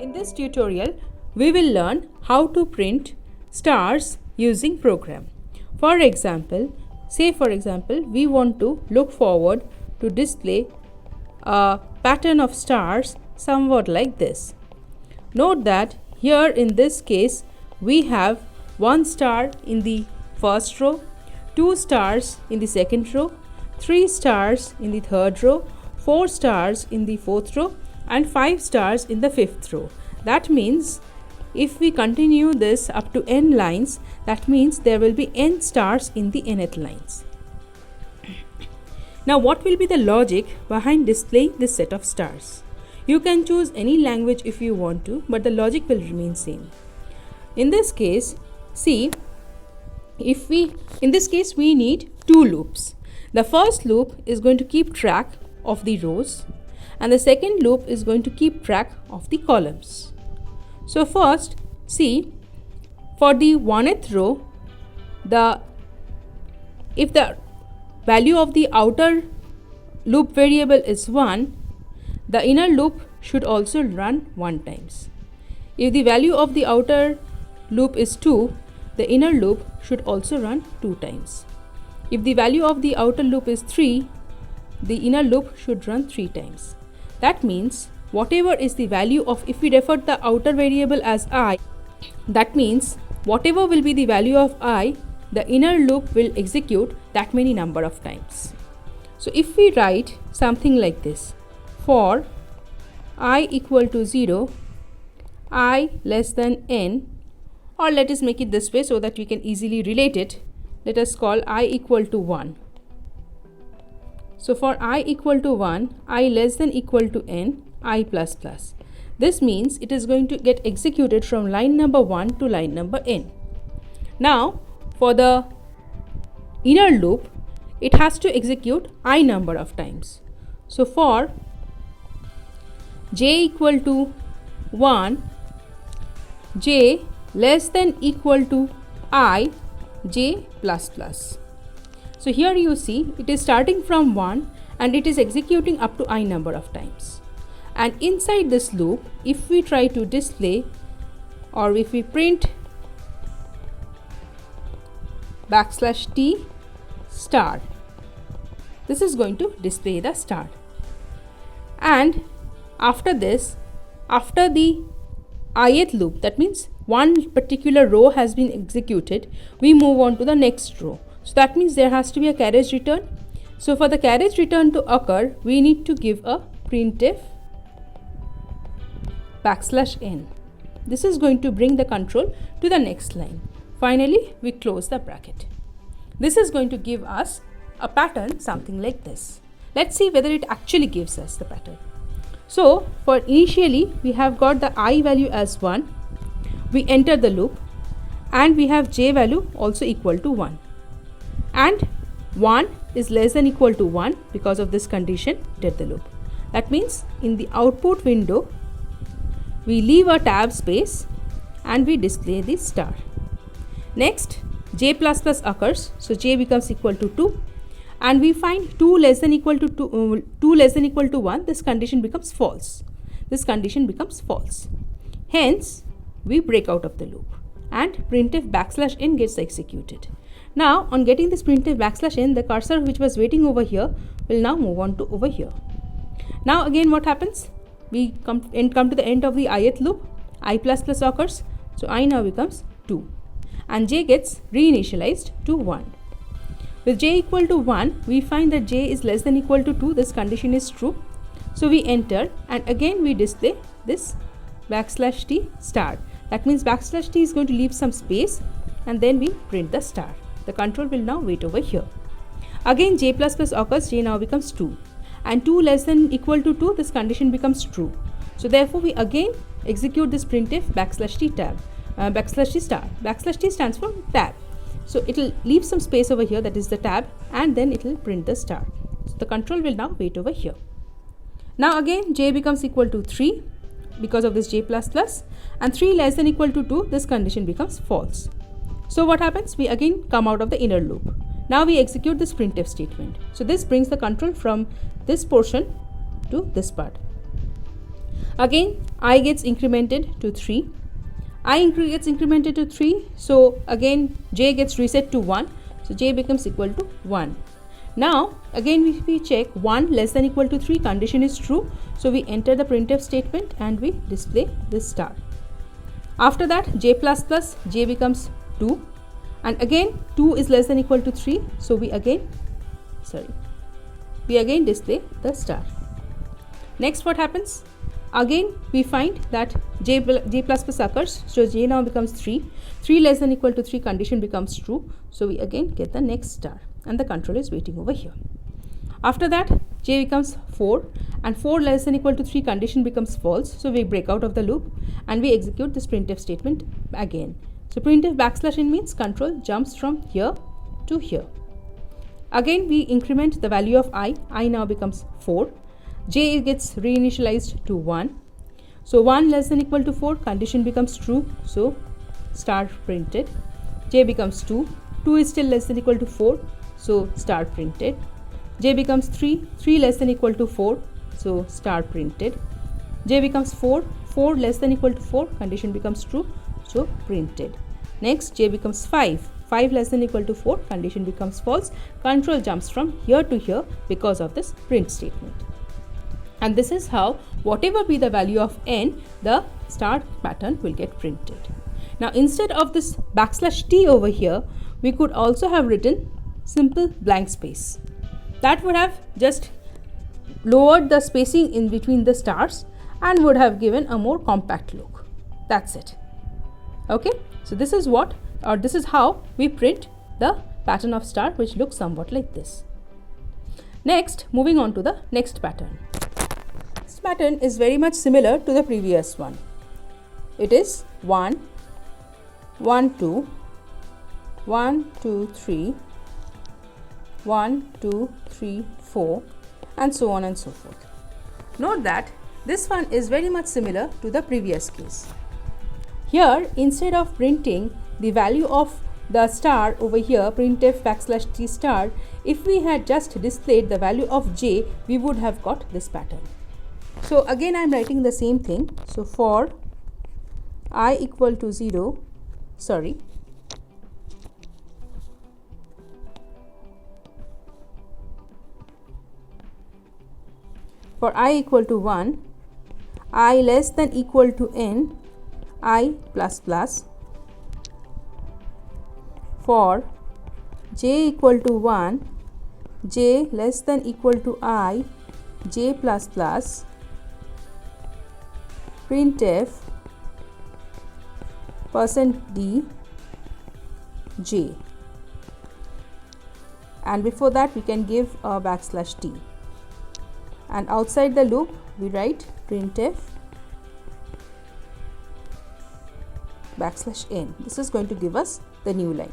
In this tutorial, we will learn how to print stars using program. For example, we want to look forward to display a pattern of stars somewhat like this. Note that here in this case, we have one star in the first row, two stars in the second row, three stars in the third row, four stars in the fourth row, and 5 stars in the fifth row. That means if we continue this up to n lines, that means there will be n stars in the nth lines. Now what will be the logic behind displaying this set of stars? You can choose any language if you want to, but the logic will remain same. In this case, see, we need two loops. The first loop is going to keep track of the rows, and the second loop is going to keep track of the columns. So first, see, for the 1th row, if the value of the outer loop variable is 1, the inner loop should also run 1 times. If the value of the outer loop is 2, the inner loop should also run 2 times. If the value of the outer loop is 3, the inner loop should run 3 times. That means whatever is the value of, if we refer the outer variable as I, that means whatever will be the value of I, the inner loop will execute that many number of times. So if we write something like this, for I equal to 0, I less than n, or let us make it this way so that we can easily relate it. Let us call I equal to 1. So for I equal to 1, I less than equal to n, I plus plus. This means it is going to get executed from line number 1 to line number n. Now for the inner loop, it has to execute I number of times. So for j equal to 1, j less than equal to I, j plus plus. So here you see it is starting from 1 and it is executing up to I number of times. And inside this loop, if we try to display, or if we print \t star, this is going to display the star. And after this, after the ith loop, that means one particular row has been executed, we move on to the next row. So that means there has to be a carriage return. So for the carriage return to occur, we need to give a printf \n. This is going to bring the control to the next line. Finally, we close the bracket. This is going to give us a pattern something like this. Let's see whether it actually gives us the pattern. So for initially, we have got the I value as 1. We enter the loop and we have j value also equal to 1. And 1 is less than equal to 1 because of this condition, did the loop. That means in the output window, we leave a tab space and we display the star. Next, j plus plus occurs, so j becomes equal to 2, and we find 2 less than equal to 2 less than equal to 1. This condition becomes false. Hence, we break out of the loop and printf \n gets executed. Now on getting this printf \n, the cursor which was waiting over here will now move on to over here. Now again what happens? We come to the end of the ith loop, I plus plus occurs, so I now becomes 2 and j gets reinitialized to 1. With j equal to 1, we find that j is less than equal to 2, this condition is true. So we enter and again we display this \t star. That means \t is going to leave some space and then we print the star. The control will now wait over here. Again j plus plus occurs, j now becomes 2 and 2 less than equal to 2, this condition becomes true. So therefore we again execute this printf \t tab, \t star. \t stands for tab. So it will leave some space over here, that is the tab, and then it will print the star. So the control will now wait over here. Now again j becomes equal to 3 because of this j plus plus, and 3 less than equal to 2, this condition becomes false. So what happens? We again come out of the inner loop. Now we execute this printf statement. So this brings the control from this portion to this part. Again I gets incremented to 3. Gets incremented to 3, so again j gets reset to 1, so j becomes equal to 1. Now again if we check 1 less than equal to 3, condition is true, so we enter the printf statement and we display this star. After that j plus plus, j becomes 2, and again 2 is less than equal to 3, so we again display the star. Next what happens? Again we find that j plus plus occurs, so j now becomes 3. 3 less than equal to 3, condition becomes true, so we again get the next star, and the control is waiting over here. After that j becomes 4, and 4 less than equal to 3, condition becomes false, so we break out of the loop and we execute this printf statement again. So printf \n means control jumps from here to here. Again we increment the value of I now becomes 4. J gets reinitialized to 1. So 1 less than equal to 4, condition becomes true, so star printed. J becomes 2. 2 is still less than equal to 4, so star printed. J becomes 3. 3 less than equal to 4, so star printed. J becomes 4. 4 less than equal to 4, condition becomes true, so printed. Next j becomes 5. 5 less than equal to 4, condition becomes false. Control jumps from here to here because of this print statement. And this is how, whatever be the value of n, the star pattern will get printed. Now instead of this \t over here, we could also have written simple blank space. That would have just lowered the spacing in between the stars and would have given a more compact look. That's it. Okay, so this is how we print the pattern of star, which looks somewhat like this. Next, moving on to the next pattern. This pattern is very much similar to the previous one. It is 1, 1, 2, 1, 2, 3, 1, 2, 3, 4, and so on and so forth. Note that this one is very much similar to the previous case. Here, instead of printing the value of the star over here, printf \t star, if we had just displayed the value of j, we would have got this pattern. So again I am writing the same thing. So for I equal to 0, for I equal to 1, I less than equal to n, I plus plus. For j equal to 1, j less than equal to I, j plus plus. Printf %d j, and before that we can give a \t, and outside the loop we write printf \n. This is going to give us the new line.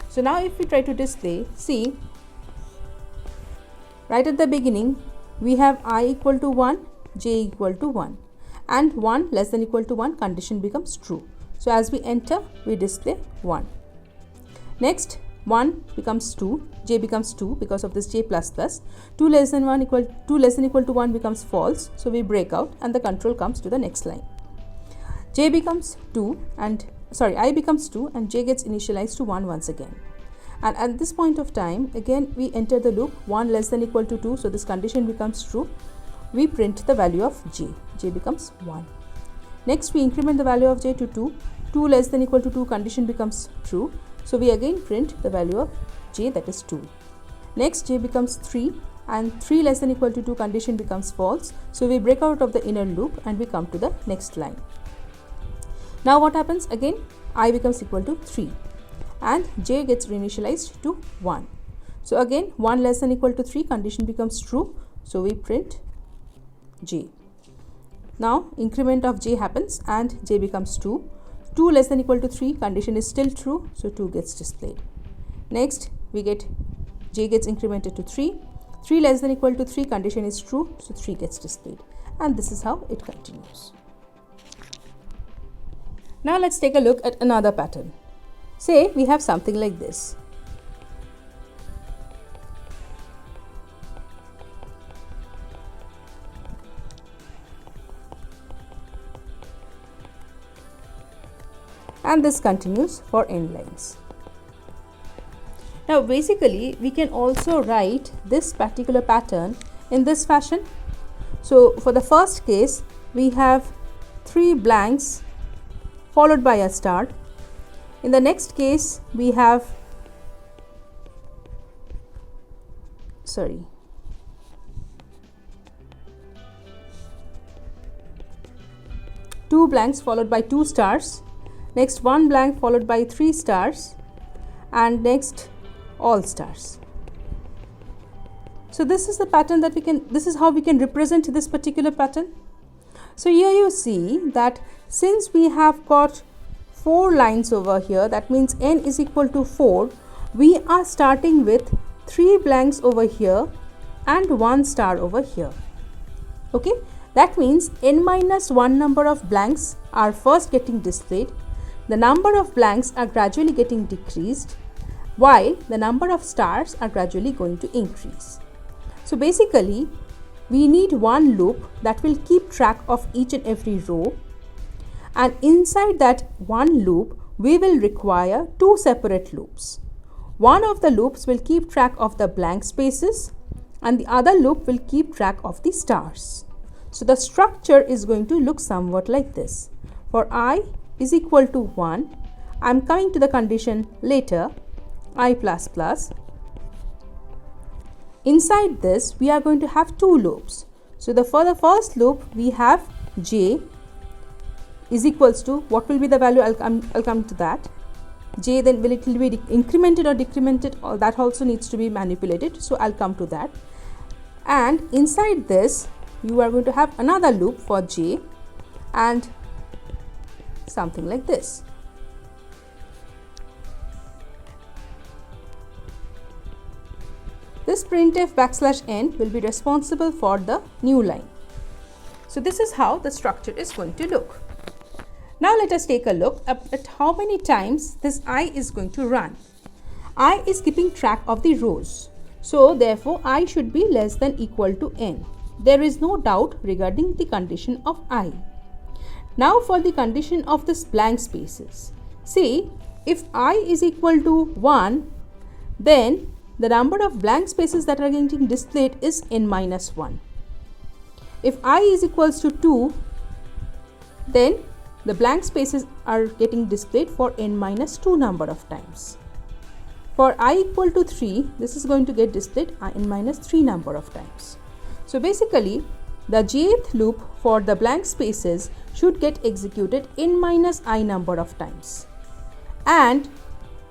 So now if we try to display, see, right at the beginning we have I equal to 1, j equal to 1, and 1 less than equal to 1, condition becomes true. So as we enter, we display 1. Next 1 becomes 2, j becomes 2 because of this j plus plus. 2 less than equal to 1 becomes false, so we break out and the control comes to the next line. I becomes 2 and j gets initialized to 1 once again. And at this point of time, again we enter the loop 1 less than equal to 2, so this condition becomes true. We print the value of j becomes 1. Next we increment the value of j to 2. 2 less than equal to 2, condition becomes true. So we again print the value of j, that is 2. Next j becomes 3, and 3 less than equal to 2, condition becomes false. So we break out of the inner loop and we come to the next line. Now what happens? Again I becomes equal to 3 and j gets reinitialized to 1. So again 1 less than equal to 3, condition becomes true. So we print j. Now increment of j happens and j becomes 2. 2 less than equal to 3, condition is still true, so 2 gets displayed. Next we get j gets incremented to 3. 3 less than equal to 3, condition is true, so 3 gets displayed, and this is how it continues. Now let's take a look at another pattern. Say we have something like this. and this continues for n lines. Now basically we can also write this particular pattern in this fashion. So for the first case we have 3 blanks followed by a star. In the next case we have 2 blanks followed by 2 stars, next 1 blank followed by 3 stars, and next all stars. So this is the pattern that this is how we can represent this particular pattern. So here you see that since we have got 4 lines over here, that means n is equal to 4, we are starting with 3 blanks over here and 1 star over here. Okay, that means n minus 1 number of blanks are first getting displayed. The number of blanks are gradually getting decreased, while the number of stars are gradually going to increase. So basically we need one loop that will keep track of each and every row, and inside that one loop we will require 2 separate loops. One of the loops will keep track of the blank spaces and the other loop will keep track of the stars. So the structure is going to look somewhat like this. For I is equal to 1, I am coming to the condition later, I plus plus. Inside this we are going to have 2 loops. So for the first loop we have j is equals to, what will be the value, I'll come to that. J, then will it be incremented or decremented, or that also needs to be manipulated, so I'll come to that. And inside this you are going to have another loop for j and something like this. This printf backslash n will be responsible for the new line. So this is how the structure is going to look. Now let us take a look at how many times this I is going to run. I is keeping track of the rows. So therefore I should be less than equal to n. There is no doubt regarding the condition of I. Now for the condition of this blank spaces. See, if I is equal to 1, then the number of blank spaces that are getting displayed is n minus 1. If I is equals to 2, then the blank spaces are getting displayed for n minus 2 number of times. For I equal to 3, this is going to get displayed n minus 3 number of times. So basically the jth loop for the blank spaces should get executed n minus I number of times. And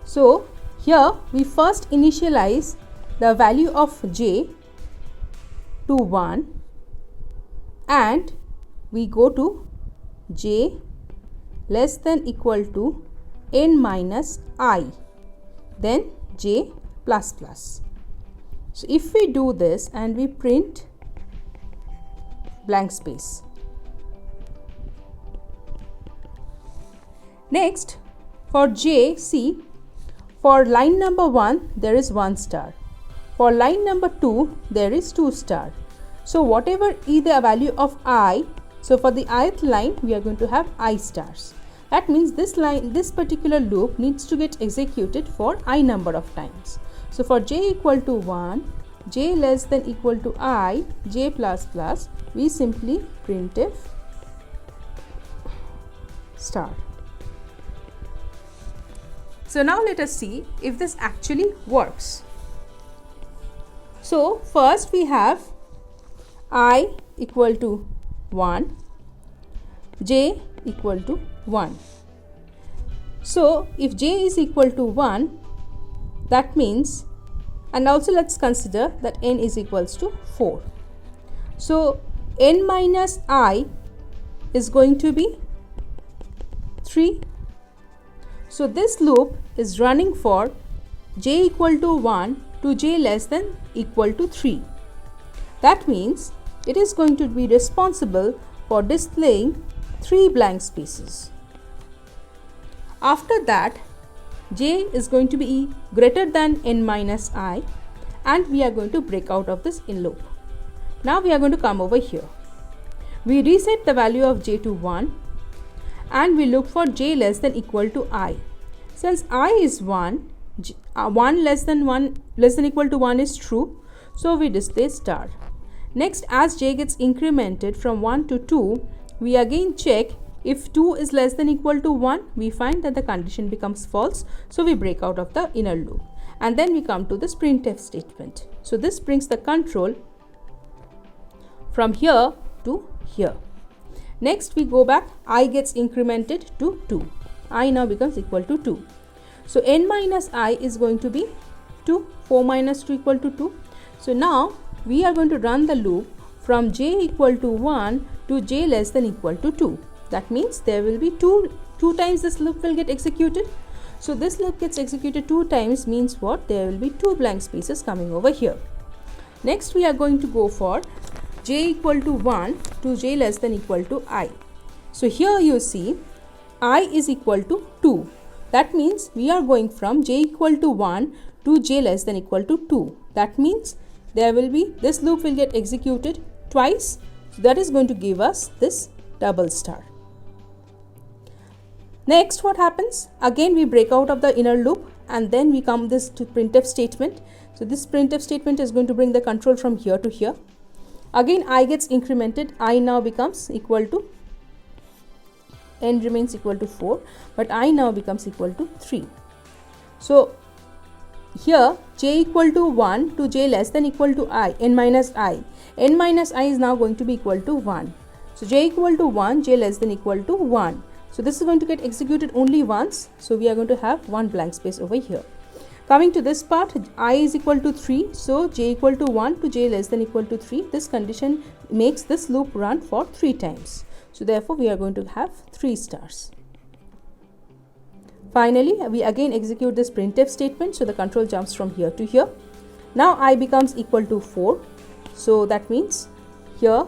so here we first initialize the value of j to 1 and we go to j less than equal to n minus I, then j plus plus. So if we do this and we print blank space. Next for j, see, for line number 1 there is 1 star. For line number 2 there is 2 star. So whatever is the value of I, so for the ith line we are going to have I stars. That means this particular loop needs to get executed for I number of times. So for j equal to 1, j less than equal to I, j plus plus, we simply printf star. So now let us see if this actually works. So first we have I equal to 1, j equal to 1. So if j is equal to 1, that means, and also let's consider that n is equals to 4. So n minus I is going to be 3. So this loop is running for j equal to 1 to j less than equal to 3. That means it is going to be responsible for displaying 3 blank spaces. After that, j is going to be greater than n minus I and we are going to break out of this in loop. Now we are going to come over here. We reset the value of j to 1 and we look for j less than equal to I. Since I is 1, 1 less than equal to 1 is true, so we display star. Next, as j gets incremented from 1 to 2, we again check if 2 is less than equal to 1, we find that the condition becomes false, so we break out of the inner loop. And then we come to this printf statement. So this brings the control from here to here. Next, we go back, I gets incremented to 2. I now becomes equal to 2. So n minus I is going to be 2, 4 minus 2 equal to 2. So now we are going to run the loop from j equal to 1 to j less than equal to 2. That means there will be two times this loop will get executed. So this loop gets executed 2 times means what? There will be 2 blank spaces coming over here. Next, we are going to go for j equal to 1 to j less than equal to I. So here you see I is equal to 2. That means we are going from j equal to 1 to j less than equal to 2. That means there will be, this loop will get executed twice. So that is going to give us this double star. Next, what happens? Again, we break out of the inner loop and then we come this to printf statement. So this printf statement is going to bring the control from here to here. Again, I gets incremented. I now becomes equal to, n remains equal to 4, but I now becomes equal to 3. So here j equal to 1 to j less than equal to I, n minus I. n minus I is now going to be equal to 1. So j equal to 1, j less than equal to 1. So this is going to get executed only once. So we are going to have one blank space over here. Coming to this part, I is equal to 3. So j equal to 1 to j less than equal to 3. This condition makes this loop run for 3 times. So therefore we are going to have 3 stars. Finally, we again execute this printf statement. So the control jumps from here to here. Now I becomes equal to 4. So that means here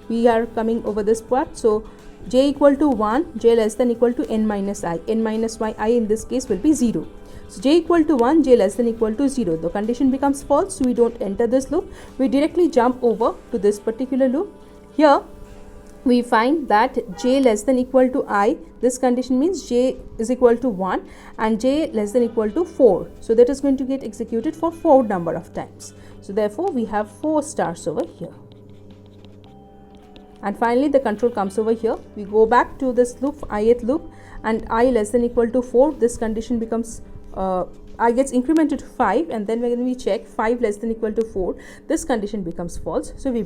we are coming over this part. So j equal to 1, j less than equal to n minus I. n minus I in this case will be 0. So j equal to 1, j less than equal to 0. The condition becomes false, so we don't enter this loop. We directly jump over to this particular loop. Here we find that j less than equal to I. This condition means j is equal to 1 and j less than equal to 4. So that is going to get executed for 4 number of times. So therefore we have 4 stars over here. And finally the control comes over here. We go back to this loop, ith loop, and I less than equal to 4. This condition becomes I gets incremented to 5, and then when we check 5 less than equal to 4, this condition becomes false. So we